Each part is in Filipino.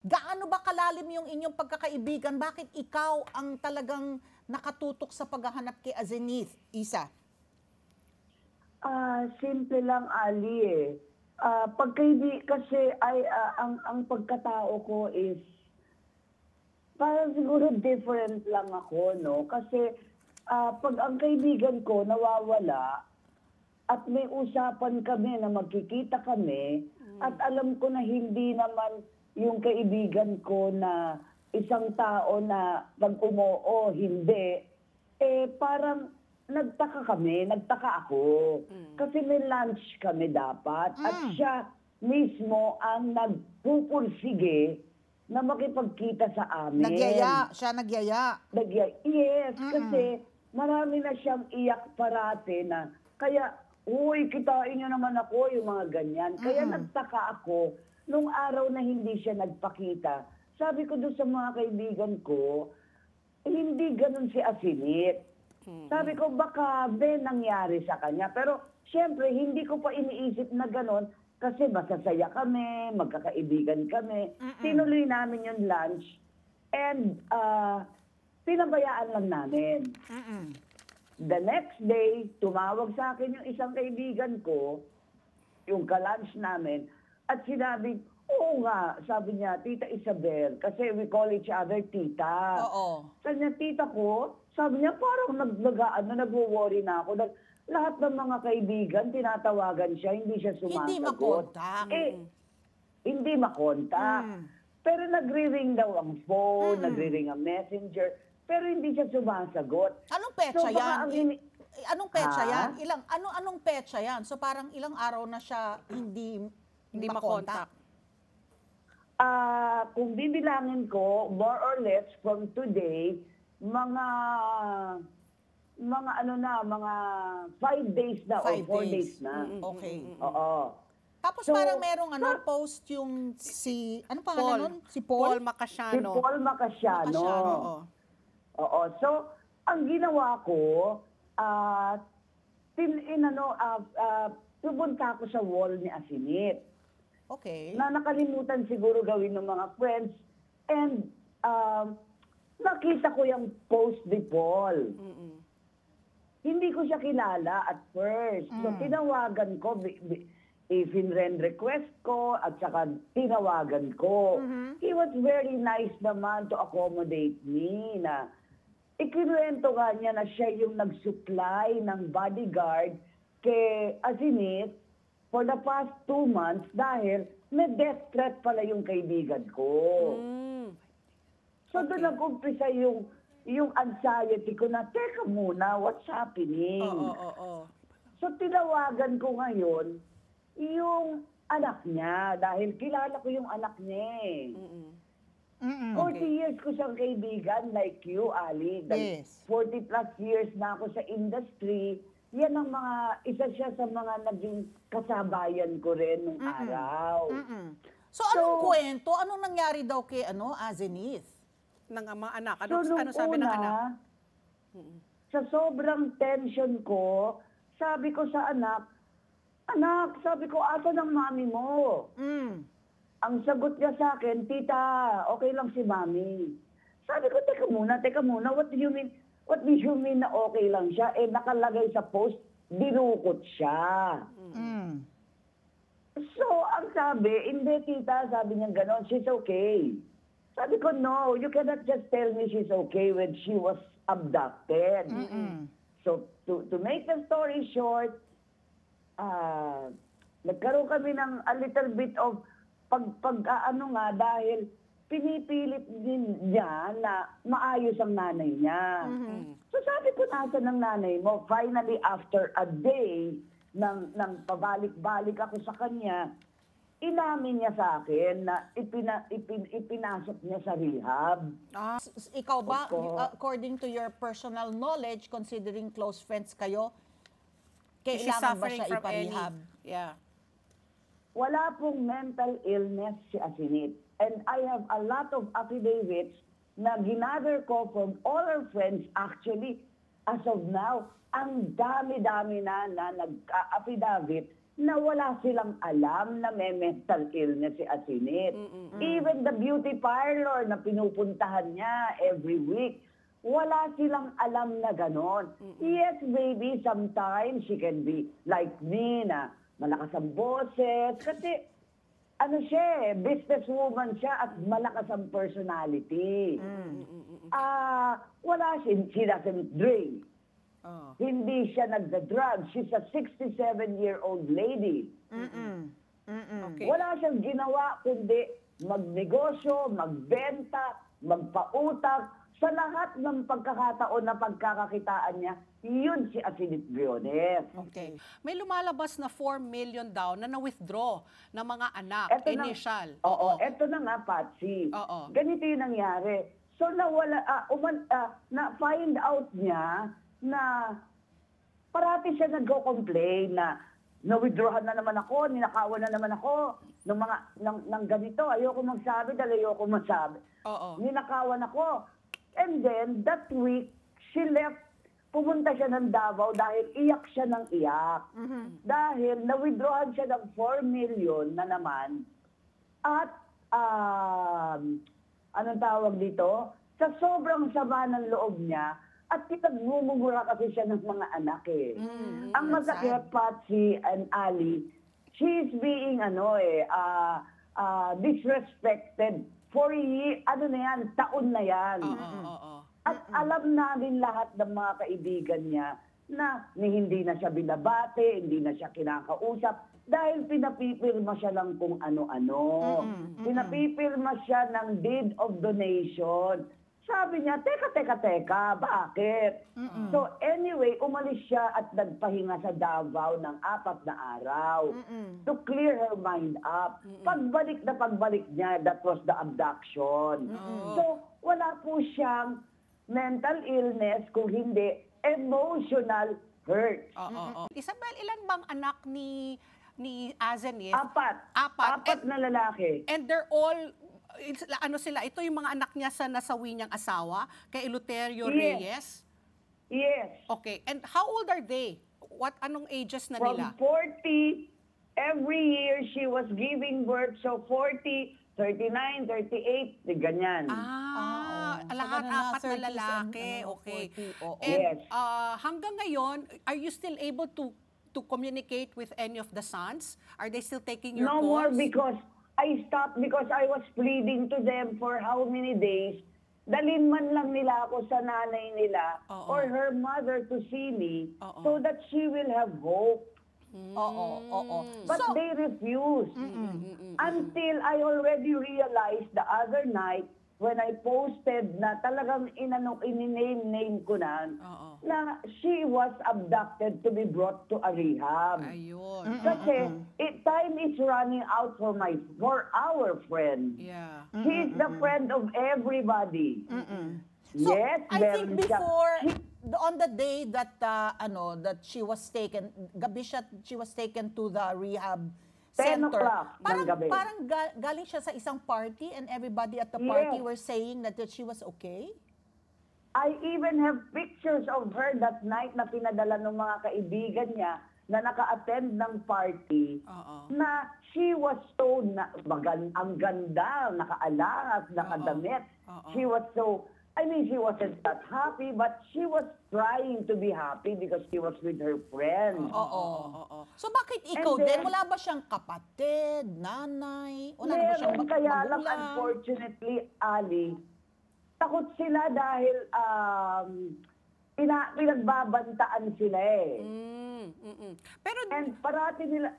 Gaano ba kalalim yung inyong pagkakaibigan? Bakit ikaw ang talagang nakatutok sa paghahanap kay Azenith, Isa? Simple lang, Ali, eh. Kasi ang pagkatao ko is parang siguro different lang ako, no? Kasi pag ang kaibigan ko nawawala at may usapan kami na magkikita kami at alam ko na hindi naman yung kaibigan ko na isang tao na pag umoo, hindi, parang nagtaka ako. Kasi may lunch kami dapat at siya mismo ang nagpupursige na makipagkita sa amin. Siya nagyaya. Yes, kasi marami na siyang iyak parate na, kaya, uy, kitain niyo naman ako, yung mga ganyan. Kaya nagtaka ako, nung araw na hindi siya nagpakita, sabi ko doon sa mga kaibigan ko, hindi ganun si Asinit. Sabi ko, baka nangyari sa kanya. Pero, syempre, hindi ko pa iniisip na ganun kasi masasaya kami, magkakaibigan kami. Tinuloy namin yung lunch and pinabayaan lang namin. The next day, tumawag sa akin yung isang kaibigan ko, yung ka-lunch namin, at sinabi, oo nga, sabi niya, Tita Isabel, kasi we call each other tita. Oo. Sabi niya, tita ko, sabi niya, parang nagwo-worry na ako. Lahat ng mga kaibigan, tinatawagan siya, hindi siya sumasagot. Hindi makontak. Hindi makontak. Pero nagre-ring daw ang phone, nagre-ring ang messenger, pero hindi siya sumasagot. Anong petsa yan? Anong petsa Ha? yan? Anong petsa yan? So parang ilang araw na siya hindi makontak. Kung bibilangin ko, more or less from today, mga 5 days na 5 or 4 days. days na. Okay. Oo. Tapos So, parang merong post yung anong pangalan nun? Si Paul? Si Macasiano. Paul Macasiano. Oo. Oo. So, ang ginawa ko, pupunta ako sa wall ni Asinit. Okay. Na nakalimutan siguro gawin ng mga friends. And nakita ko yung post ni Paul. Hindi ko siya kilala at first. So, tinawagan ko, i-friend request ko, at saka tinawagan ko. He was very nice naman to accommodate me na ikinuwento nga niya na siya yung nag-supply ng bodyguard kay Azinit for the past 2 months dahil may death threat pala yung kaibigan ko. So doon nag-umpisa yung anxiety ko na, teka muna, what's happening? Oo. So tinawagan ko ngayon yung anak niya dahil kilala ko yung anak niya eh. 40 years ko siyang kaibigan like you, Ali. Yes. 40 plus years na ako sa industry. Yan ang isa siya sa mga naging kasabayan ko rin nung araw. So anong kwento? Anong nangyari daw kay Azenith? Ng mga anak. Nung Ano sabi ng anak? Sa sobrang tension ko, sabi ko sa anak, sabi ko, asan ang mami mo? Ang sagot niya sa akin, tita, okay lang si mami. Sabi ko, teka muna, what do you mean? What do you mean na okay lang siya? Nakalagay sa post, dinukot siya. So, ang sabi, hindi tita, sabi niya gano'n, she's okay. Sabi ko, no, you cannot just tell me she's okay when she was abducted. So, to make the story short, nagkaroon kami ng a little bit of dahil pinipilit din niya na maayos ang nanay niya. So sabi ko, nasan ang nanay mo? Finally, after a day ng pabalik-balik ako sa kanya, inamin niya sa akin na ipinasok niya sa rehab. Ikaw ba, Opo. according to your personal knowledge, considering close friends kayo, Is she kailangan ba suffering siya from iparehab? Yeah. Wala pong mental illness si Asinit. And I have a lot of affidavits na ginather ko from all our friends. Actually, as of now, ang dami-dami na nag-affidavit na wala silang alam na may mental illness si Asinit. Even the beauty parlor na pinupuntahan niya every week, wala silang alam na ganon. Yes, baby, sometimes she can be like me na malakas ang boses. Kasi ano siya businesswoman siya at malakas ang personality. Wala siya, she doesn't drink. Oh. Hindi siya nagda-drug. She's a 67-year-old lady. Okay. Wala siyang ginawa kundi magnegosyo, magbenta, magpautang. Sa lahat ng pagkakataon na pagkakakitaan niya, yun si Asinit Briones. Okay. May lumalabas na 4 million daw na na-withdraw ng mga anak, initial. Eto na nga, Patsy. Oo. Ganito yung nangyari. So nawala, na-find out niya na parati siya nagko-complain na na-withdrawan na naman ako, ninakawan na naman ako ng ganito. Ayoko magsabi dahil ayoko masabi. Oo. Ninakawan ako. And then, that week, she left. Pumunta siya ng Davao dahil iyak siya ng iyak. Dahil na-withdrawan siya ng 4 million na naman. At, anong tawag dito? Sa sobrang sama ng loob niya, at pinagmumura kasi siya ng mga anak eh. Ang masakit, Patsy and Ali, she's being disrespected for taon na yan. At alam namin lahat ng mga kaibigan niya na hindi na siya binabate, hindi na siya kinakausap dahil pinapipirma siya ng kung ano-ano. Pinapipirma siya ng deed of donation. Sabi niya, teka, bakit? So anyway, umalis siya at nagpahinga sa Davao ng 4 na araw to clear her mind up. Pagbalik niya, that was the abduction. So wala po siyang mental illness, kung hindi emotional hurt. Isabel, ilan bang anak ni Azenith? 4. Apat. 4 na lalaki. And they're all, ito yung mga anak niya sa nasawi niyang asawa, kay Eleuterio Yes. Reyes? Yes. Okay. And how old are they? Anong ages na From nila? 40, every year she was giving birth, so 40, 39, 38, ganyan. Lahat ganun na, 4 na 30s and, lalaki. Okay. 40, oo. And Yes. hanggang ngayon, are you still able to communicate with any of the sons? Are they still taking your No calls? more because I stopped because I was pleading to them for how many days. Dalhin man lang nila ako sa nanay nila Oo. or her mother to see me Oo. so that she will have hope. Oo. But they refused. Until I already realized the other night when I posted na talagang ininame ko na she was abducted to be brought to a rehab. Ayun. Kasi time is running out for our friend. Yeah. She is the friend of everybody. So, Yes, I think meron siya. before, on the day that that she was taken, she was taken to the rehab 10 center. o'clock ng gabi. Parang galing siya sa isang party and everybody at the Yes. party were saying that she was okay. I even have pictures of her that night na pinadala ng mga kaibigan niya na naka-attend ng party na she was so ang ganda, nakaalangas, nakadamit. She was so, she wasn't that happy, but she was trying to be happy because she was with her friends. Oo. So bakit ikaw And din? then- Wala ba siyang kapatid, nanay? Wala na ba siyang Meron, kaya lang magulang? unfortunately, Ali, takot sila dahil pinagbabantaan sila eh. Pero, And parati nila,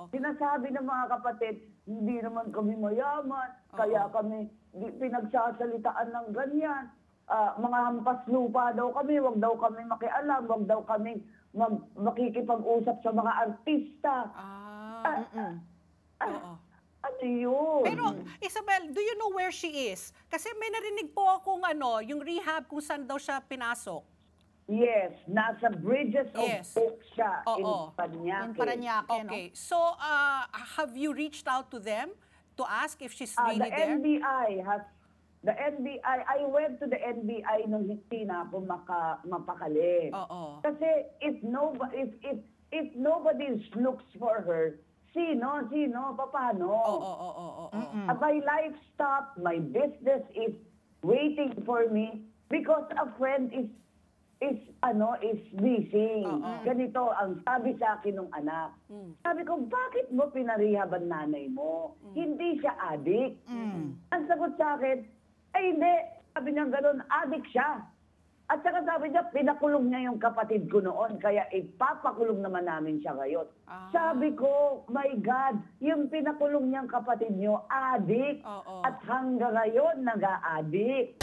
sinasabi ng mga kapatid, hindi naman kami mayaman, kaya kami pinagsasalitaan ng ganyan. Mga hampas lupa daw kami, wag daw kami makialam, wag daw kami makikipag-usap sa mga artista. Ano yun? Pero, Isabel, do you know where she is? Kasi may narinig po akong yung rehab kung saan daw siya pinasok. Yes, nasa Bridges of Yes. Hope siya in Oo. Paranaque. In Paranaque, no? Okay. So, have you reached out to them to ask if she's The really there? NBI, I went to the NBI nung hindi na ako mapakali. Oo. Kasi if if nobody looks for her, sino, paano? Oo. My life stopped, my business is waiting for me because a friend is missing. Ganito ang sabi sa akin ng anak. Sabi ko, bakit mo pinarehab ang nanay mo? Hindi siya adik. Ang sagot sa akin, ay hindi. Sabi niya gano'n, adik siya. At saka sabi niya, pinakulong niya yung kapatid ko noon, kaya ipapakulong naman namin siya ngayon. Sabi ko, my God, yung pinakulong niyang kapatid niyo, adik. At hanggang ngayon, nag-aadik.